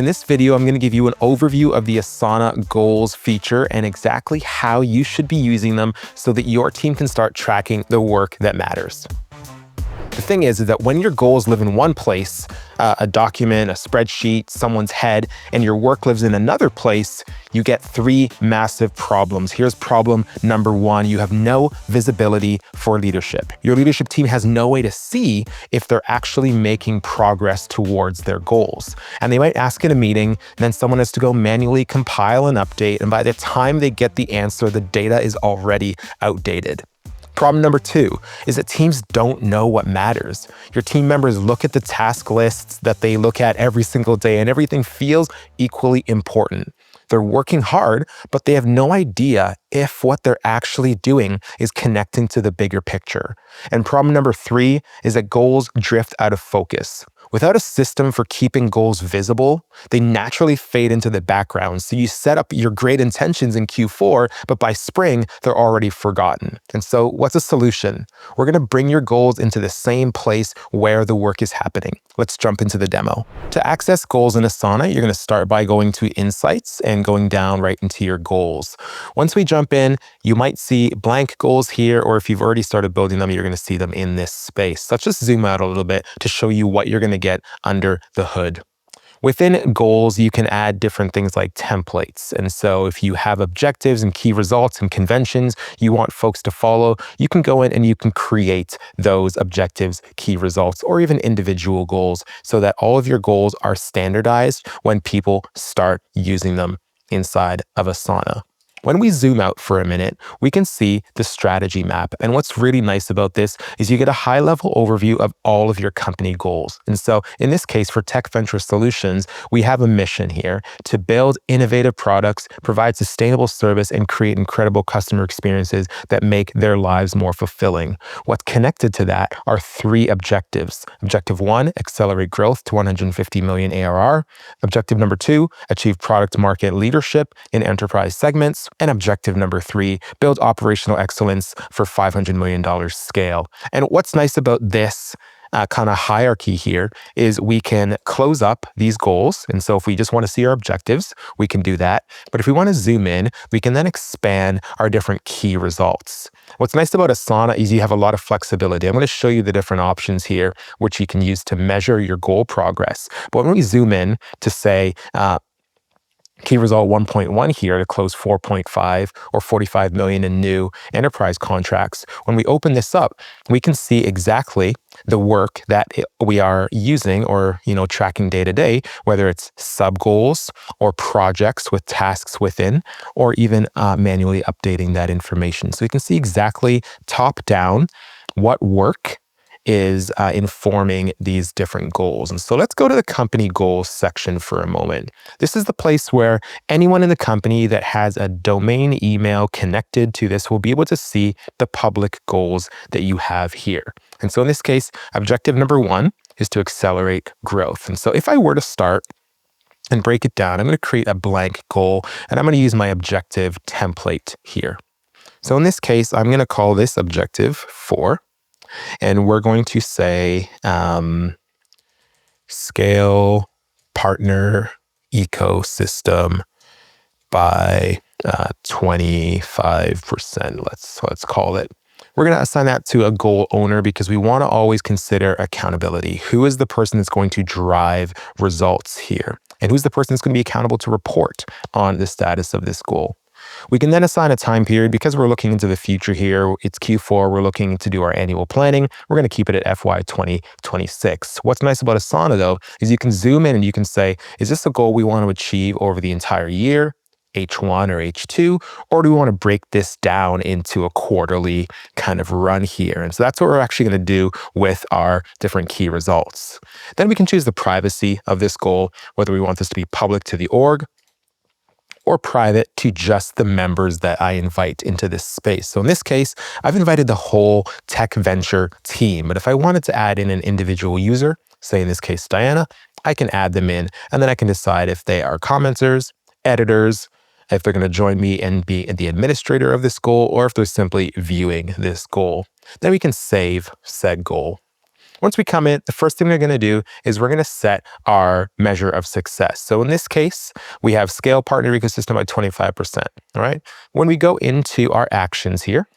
In this video, I'm going to give you an overview of the Asana Goals feature and exactly how you should be using them so that your team can start tracking the work that matters. The thing is that when your goals live in one place, a document, a spreadsheet, someone's head, and your work lives in another place, you get three massive problems. Here's problem number one. You have no visibility for leadership. Your leadership team has no way to see if they're actually making progress towards their goals. And they might ask in a meeting, then someone has to go manually compile an update. And by the time they get the answer, the data is already outdated. Problem number two is that teams don't know what matters. Your team members look at the task lists that they look at every single day and everything feels equally important. They're working hard, but they have no idea if what they're actually doing is connecting to the bigger picture. And problem number three is that goals drift out of focus. Without a system for keeping goals visible, they naturally fade into the background. So you set up your great intentions in Q4, but by spring, they're already forgotten. And so what's a solution? We're going to bring your goals into the same place where the work is happening. Let's jump into the demo. To access goals in Asana, you're going to start by going to Insights and going down right into your goals. Once we jump in, you might see blank goals here, or if you've already started building them, you're going to see them in this space. So let's just zoom out a little bit to show you what you're going to get under the hood. Within goals, you can add different things like templates. And so if you have objectives and key results and conventions you want folks to follow, you can go in and you can create those objectives, key results, or even individual goals so that all of your goals are standardized when people start using them inside of Asana. When we zoom out for a minute, we can see the strategy map. And what's really nice about this is you get a high-level overview of all of your company goals. And so in this case, for Tech Venture Solutions, we have a mission here to build innovative products, provide sustainable service, and create incredible customer experiences that make their lives more fulfilling. What's connected to that are three objectives. Objective one, accelerate growth to 150 million ARR. Objective number two, achieve product market leadership in enterprise segments. And objective number three, build operational excellence for $500 million scale. And what's nice about this kind of hierarchy here is we can close up these goals. And so if we just want to see our objectives, we can do that. But if we want to zoom in, we can then expand our different key results. What's nice about Asana is you have a lot of flexibility. I'm going to show you the different options here, which you can use to measure your goal progress. But when we zoom in to say, key result 1.1 here to close 4.5 or 45 million in new enterprise contracts. When we open this up, we can see exactly the work that we are using or, tracking day to day, whether it's sub goals or projects with tasks within, or even manually updating that information. So you can see exactly top down what work is informing these different goals. And so let's go to the company goals section for a moment. This is the place where anyone in the company that has a domain email connected to this will be able to see the public goals that you have here. And so in this case, objective number one is to accelerate growth. And so if I were to start and break it down, I'm going to create a blank goal and I'm going to use my objective template here. So in this case, I'm going to call this objective 4. And we're going to say scale partner ecosystem by 25%. Let's call it. We're going to assign that to a goal owner because we want to always consider accountability. Who is the person that's going to drive results here? And who's the person that's going to be accountable to report on the status of this goal? We can then assign a time period because we're looking into the future here. It's Q4. We're looking to do our annual planning. We're going to keep it at FY 2026. What's nice about Asana, though, is you can zoom in and you can say, is this a goal we want to achieve over the entire year, H1 or H2, or do we want to break this down into a quarterly kind of run here? And so that's what we're actually going to do with our different key results. Then we can choose the privacy of this goal, whether we want this to be public to the org, or private to just the members that I invite into this space. So in this case, I've invited the whole Tech Venture team. But if I wanted to add in an individual user, say in this case, Diana, I can add them in, and then I can decide if they are commenters, editors, if they're going to join me and be the administrator of this goal, or if they're simply viewing this goal. Then we can save said goal. Once we come in, the first thing we're going to do is we're going to set our measure of success. So in this case, we have scale partner ecosystem by 25%. All right. When we go into our actions here,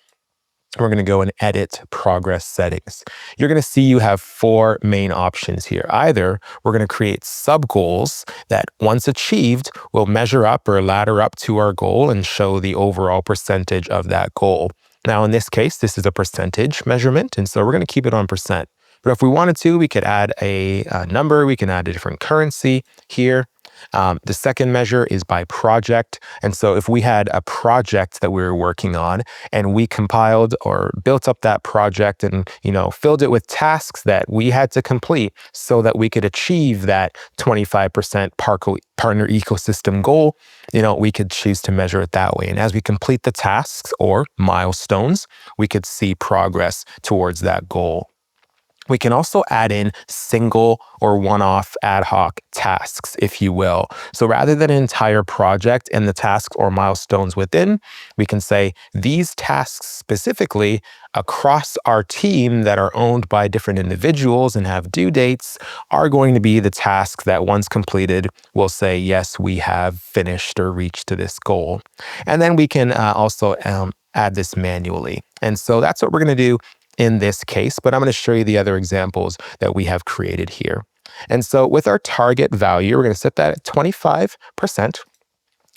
we're going to go and edit progress settings. You're going to see you have 4 main options here. Either we're going to create sub goals that once achieved will measure up or ladder up to our goal and show the overall percentage of that goal. Now, in this case, this is a percentage measurement, and so we're going to keep it on percent. But if we wanted to, we could add a number, we can add a different currency here. The second measure is by project. And so if we had a project that we were working on and we compiled or built up that project and, filled it with tasks that we had to complete so that we could achieve that 25% partner ecosystem goal, we could choose to measure it that way. And as we complete the tasks or milestones, we could see progress towards that goal. We can also add in single or one-off ad hoc tasks, if you will. So rather than an entire project and the tasks or milestones within, we can say these tasks specifically across our team that are owned by different individuals and have due dates are going to be the tasks that once completed will say, yes, we have finished or reached to this goal. And then we can also add this manually. And so that's what we're going to do in this case, but I'm going to show you the other examples that we have created here. And so with our target value, we're going to set that at 25%.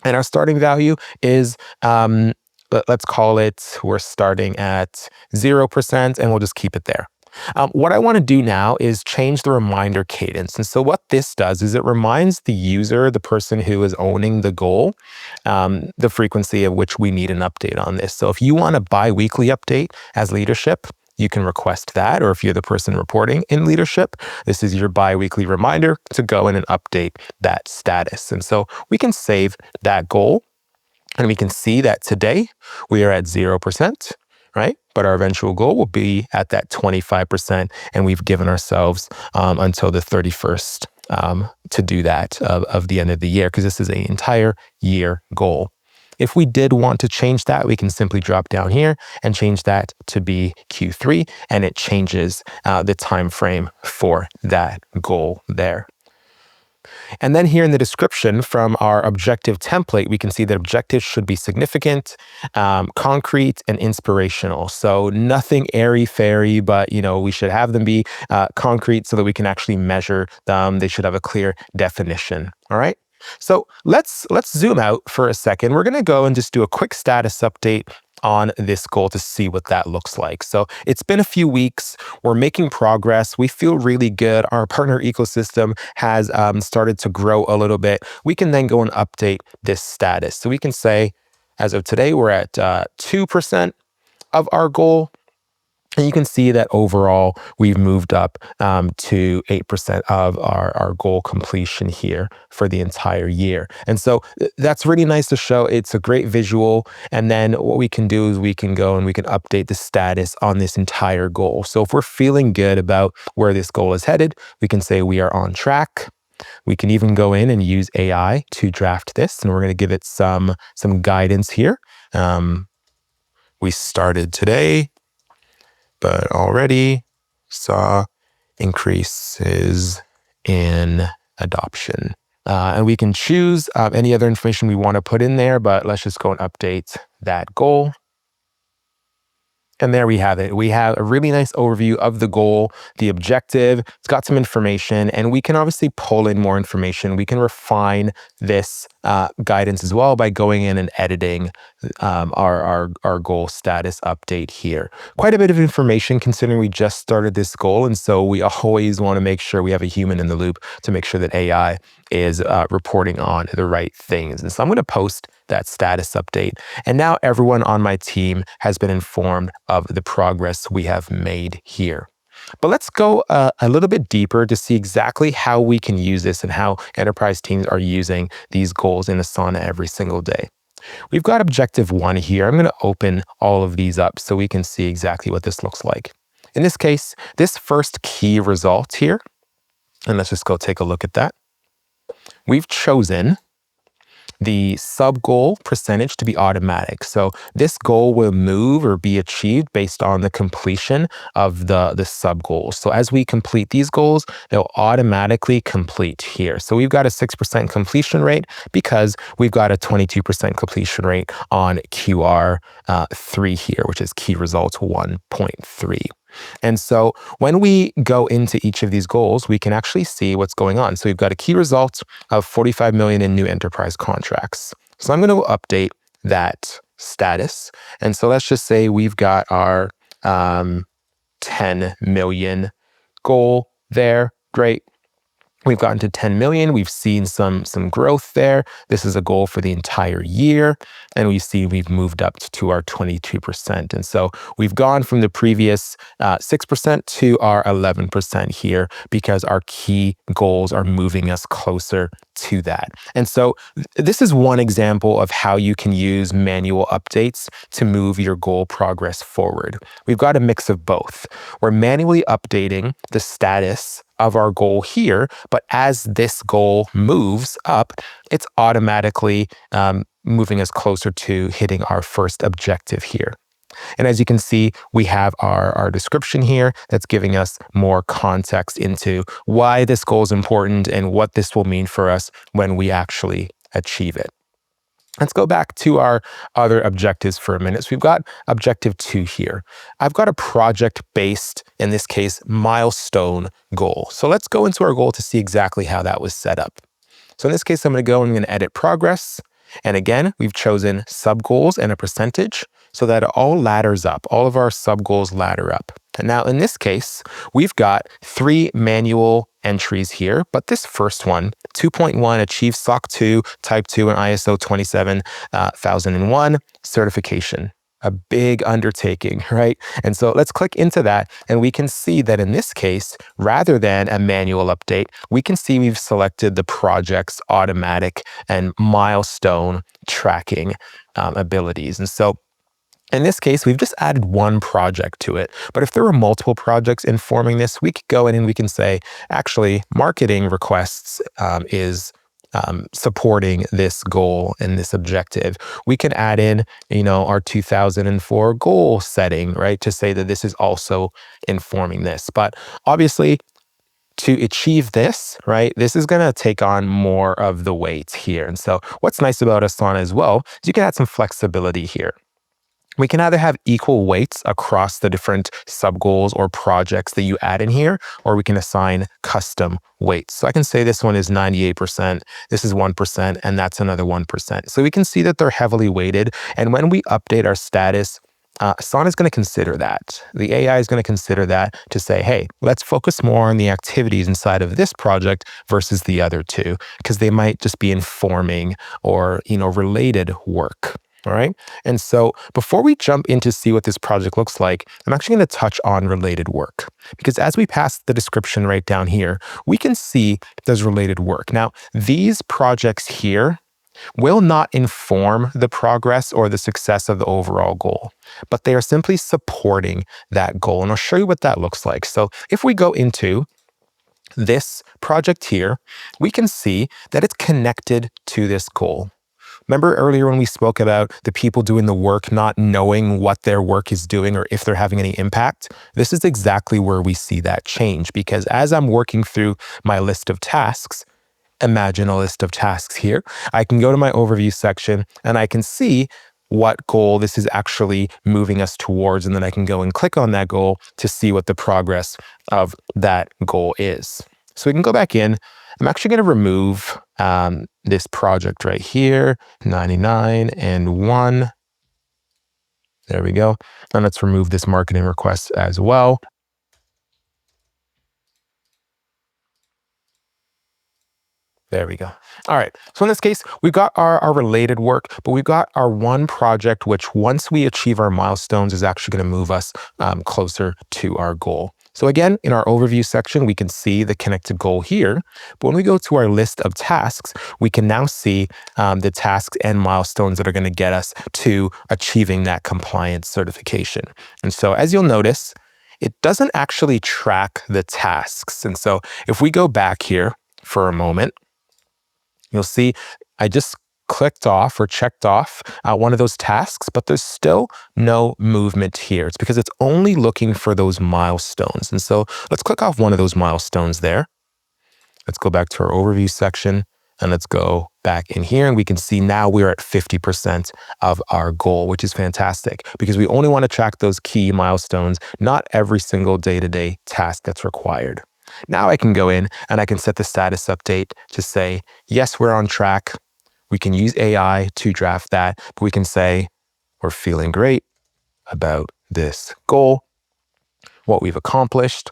And our starting value is, let's call it, we're starting at 0%, and we'll just keep it there. What I want to do now is change the reminder cadence. And so what this does is it reminds the user, the person who is owning the goal, the frequency of which we need an update on this. So if you want a bi-weekly update as leadership, you can request that. Or if you're the person reporting in leadership, this is your bi-weekly reminder to go in and update that status. And so we can save that goal and we can see that today we are at 0%, right? But our eventual goal will be at that 25%. And we've given ourselves until the 31st to do that of the end of the year, because this is an entire year goal. If we did want to change that, we can simply drop down here and change that to be Q3, and it changes the time frame for that goal there. And then here in the description from our objective template, we can see that objectives should be significant, concrete, and inspirational. So nothing airy-fairy, but we should have them be concrete so that we can actually measure them. They should have a clear definition. All right. So let's zoom out for a second. We're going to go and just do a quick status update on this goal to see what that looks like. So it's been a few weeks. We're making progress. We feel really good. Our partner ecosystem has started to grow a little bit. We can then go and update this status. So we can say, as of today, we're at 2% of our goal. And you can see that overall, we've moved up to 8% of our goal completion here for the entire year. And so that's really nice to show. It's a great visual. And then what we can do is we can go and we can update the status on this entire goal. So if we're feeling good about where this goal is headed, we can say we are on track. We can even go in and use AI to draft this. And we're going to give it some guidance here. We started today, but already saw increases in adoption. And we can choose any other information we want to put in there, but let's just go and update that goal. And there we have it. We have a really nice overview of the goal, the objective. It's got some information, and we can obviously pull in more information. We can refine this guidance as well by going in and editing our goal status update here. Quite a bit of information considering we just started this goal. And so we always want to make sure we have a human in the loop to make sure that AI is reporting on the right things. And so I'm going to post that status update. And now everyone on my team has been informed of the progress we have made here. But let's go a little bit deeper to see exactly how we can use this and how enterprise teams are using these goals in Asana every single day. We've got objective 1 here. I'm going to open all of these up so we can see exactly what this looks like. In this case, this first key result here, and let's just go take a look at that. We've chosen the sub goal percentage to be automatic. So this goal will move or be achieved based on the completion of the sub goals. So as we complete these goals, they'll automatically complete here. So we've got a 6% completion rate because we've got a 22% completion rate on QR3 here, which is key results 1.3. And so when we go into each of these goals, we can actually see what's going on. So we've got a key result of 45 million in new enterprise contracts. So I'm going to update that status. And so let's just say we've got our 10 million goal there. Great. We've gotten to 10 million. We've seen some growth there. This is a goal for the entire year. And we see we've moved up to our 22%. And so we've gone from the previous 6% to our 11% here because our key goals are moving us closer to that. And so this is one example of how you can use manual updates to move your goal progress forward. We've got a mix of both. We're manually updating the status of our goal here, but as this goal moves up, it's automatically moving us closer to hitting our first objective here. And as you can see, we have our description here that's giving us more context into why this goal is important and what this will mean for us when we actually achieve it. Let's go back to our other objectives for a minute. So we've got objective 2 here. I've got a project-based, in this case, milestone goal. So let's go into our goal to see exactly how that was set up. So in this case, I'm going to go and I'm going to edit progress. And again, we've chosen sub-goals and a percentage so that it all ladders up. All of our sub-goals ladder up. And now in this case, we've got 3 manual entries here, but this first one, 2.1, achieve SOC 2, Type 2, and ISO 27001 certification. A big undertaking, right? And so let's click into that and we can see that in this case, rather than a manual update, we can see we've selected the project's automatic and milestone tracking abilities. And so in this case, we've just added one project to it. But if there were multiple projects informing this, we could go in and we can say, actually, marketing requests is supporting this goal and this objective. We can add in, our 2004 goal setting, right, to say that this is also informing this. But obviously, to achieve this, right, this is going to take on more of the weight here. And so what's nice about Asana as well is you can add some flexibility here. We can either have equal weights across the different sub-goals or projects that you add in here, or we can assign custom weights. So I can say this one is 98%, this is 1%, and that's another 1%. So we can see that they're heavily weighted. And when we update our status, Asana is going to consider that. The AI is going to consider that to say, hey, let's focus more on the activities inside of this project versus the other two, because they might just be informing or, related work. All right. And so before we jump in to see what this project looks like, I'm actually going to touch on related work, because as we pass the description right down here, we can see there's related work. Now, these projects here will not inform the progress or the success of the overall goal, but they are simply supporting that goal. And I'll show you what that looks like. So if we go into this project here, we can see that it's connected to this goal. Remember earlier when we spoke about the people doing the work not knowing what their work is doing or if they're having any impact? This is exactly where we see that change, because as I'm working through my list of tasks, imagine a list of tasks here, I can go to my overview section and I can see what goal this is actually moving us towards. And then I can go and click on that goal to see what the progress of that goal is. So we can go back in. I'm actually going to remove this project right here, 99 and 1. There we go. And let's remove this marketing request as well. There we go. All right. So in this case, we've got our related work, but we've got our one project, which once we achieve our milestones is actually going to move us closer to our goal. So again, in our overview section, we can see the connected goal here. But when we go to our list of tasks, we can now see the tasks and milestones that are going to get us to achieving that compliance certification. And so as you'll notice, it doesn't actually track the tasks. And so if we go back here for a moment, you'll see I just clicked off or checked off one of those tasks, but there's still no movement here. It's because it's only looking for those milestones. And so let's click off one of those milestones there. Let's go back to our overview section and let's go back in here, and we can see now we're at 50% of our goal, which is fantastic because we only want to track those key milestones, not every single day-to-day task that's required. Now I can go in and I can set the status update to say, yes, we're on track. We can use AI to draft that, but we can say we're feeling great about this goal, what we've accomplished.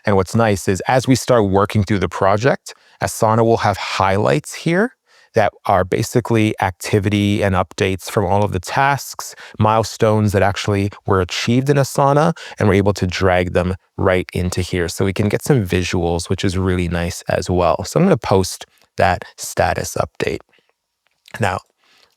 And what's nice is as we start working through the project, Asana will have highlights here that are basically activity and updates from all of the tasks, milestones that actually were achieved in Asana, and we're able to drag them right into here. So we can get some visuals, which is really nice as well. So I'm going to post that status update. Now,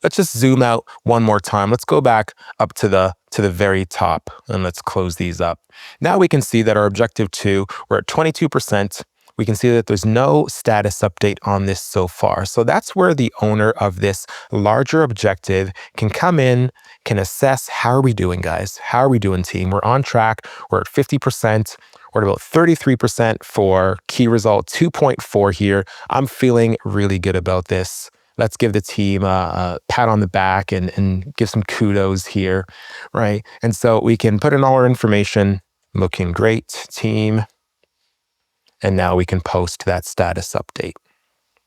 let's just zoom out one more time. Let's go back up to the very top and let's close these up. Now we can see that our objective 2, we're at 22%. We can see that there's no status update on this so far. So that's where the owner of this larger objective can come in, can assess, how are we doing, guys? How are we doing, team? We're on track. We're at 50%. We're at about 33% for key result 2.4 here. I'm feeling really good about this. Let's give the team a pat on the back and give some kudos here, right? And so we can put in all our information, looking great, team. And now we can post that status update.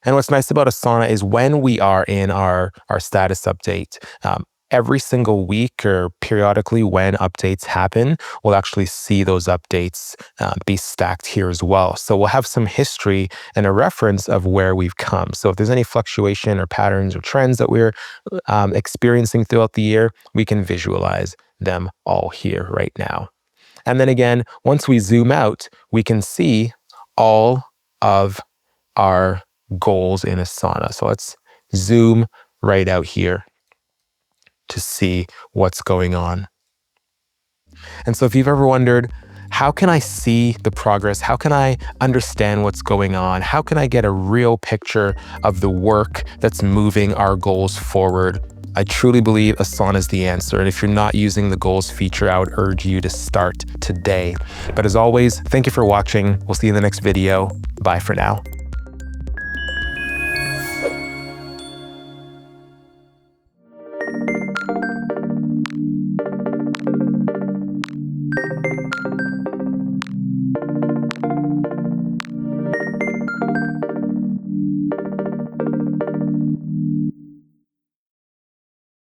And what's nice about Asana is when we are in our status update, every single week or periodically when updates happen, we'll actually see those updates be stacked here as well. So we'll have some history and a reference of where we've come. So if there's any fluctuation or patterns or trends that we're experiencing throughout the year, we can visualize them all here right now. And then again, once we zoom out, we can see all of our goals in Asana. So let's zoom right out here to see what's going on. And so if you've ever wondered, how can I see the progress? How can I understand what's going on? How can I get a real picture of the work that's moving our goals forward? I truly believe Asana is the answer. And if you're not using the goals feature, I would urge you to start today. But as always, thank you for watching. We'll see you in the next video. Bye for now.